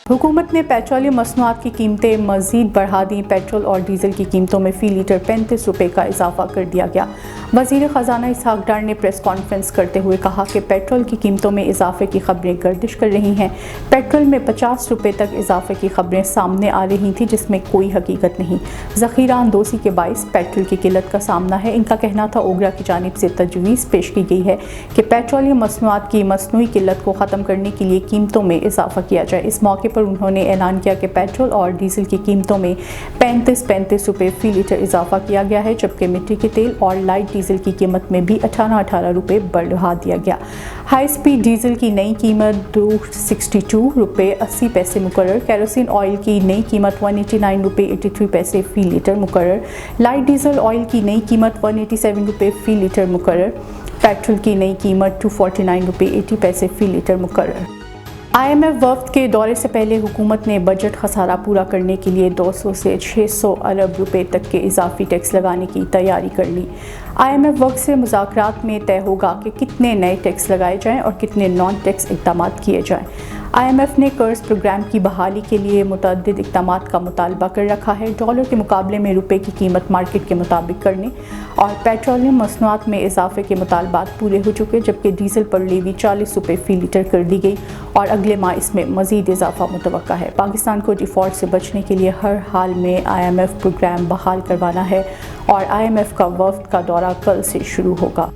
हुकूमत ने पेट्रोलियम मसनूआत की कीमतें मज़ीद बढ़ा दी। पेट्रोल और डीज़ल की कीमतों में फ़ी लीटर 35 रुपये का इजाफा कर दिया गया। वज़ीर ख़जाना इसहाक डार ने प्रेस कॉन्फ्रेंस करते हुए कहा कि पेट्रोल की कीमतों में इजाफे की खबरें गर्दिश कर रही हैं। पेट्रोल में 50 रुपये तक इजाफे की खबरें सामने आ रही थी, जिसमें कोई हकीकत नहीं। ज़ख़ीरा अंदोज़ी के बाइस पेट्रोल की किल्लत का सामना है। इनका कहना था ओगरा की जानिब से तजवीज़ पेश की गई है कि पेट्रोलियम मसनूआत की मसनूई किल्लत को ख़त्म करने के लिए कीमतों में इजाफा किया जाए। इस मौके पर उन्होंने ऐलान किया कि पेट्रोल और डीजल की कीमतों में 35 रुपये फ़ी लीटर इजाफा किया गया है, जबकि मिट्टी के तेल और लाइट डीजल की कीमत में भी 18 रुपये बढ़ा दिया गया। हाई स्पीड डीजल की नई कीमत 262 रुपये 80 पैसे मुकर्रर। केरोसिन ऑयल की नई कीमत 189 रुपये 83 पैसे फ़ी लीटर मुकर्रर। लाइट डीजल ऑयल की नई कीमत 187 रुपये फ़ी लीटर मुकर्रर। पेट्रोल की नई कीमत 249 रुपये 80 पैसे फ़ी लीटर मुकर्रर। IMF वफ़द के दौरे से पहले हुकूमत ने बजट खसारा पूरा करने के लिए 200 से 600 अरब रुपए तक के इजाफी टैक्स लगाने की तैयारी कर ली। IMF वक़्त से मुज़ाकरात में तय होगा कि कितने नए टैक्स लगाए जाएं और कितने नॉन टैक्स इक़दाम किए जाएं। IMF ने कर्ज प्रोग्राम की बहाली के लिए मुतअद्दिद इक़दाम का मुतालबा कर रखा है। डॉलर के मुकाबले में रुपए की कीमत मार्केट के मुताबिक करने और पेट्रोलियम मसनूआत में इजाफे के मुतालबात पूरे हो चुके, जबकि डीजल पर लेवी 40 रुपये फ़ी लीटर कर दी गई और अगले माह इसमें मज़ीद इजाफा मुतवक्का है। पाकिस्तान को डिफ़ॉल्ट से बचने के लिए हर हाल में IMF प्रोग्राम बहाल करवाना है और IMF का वफ़द का दौरा कल से शुरू होगा।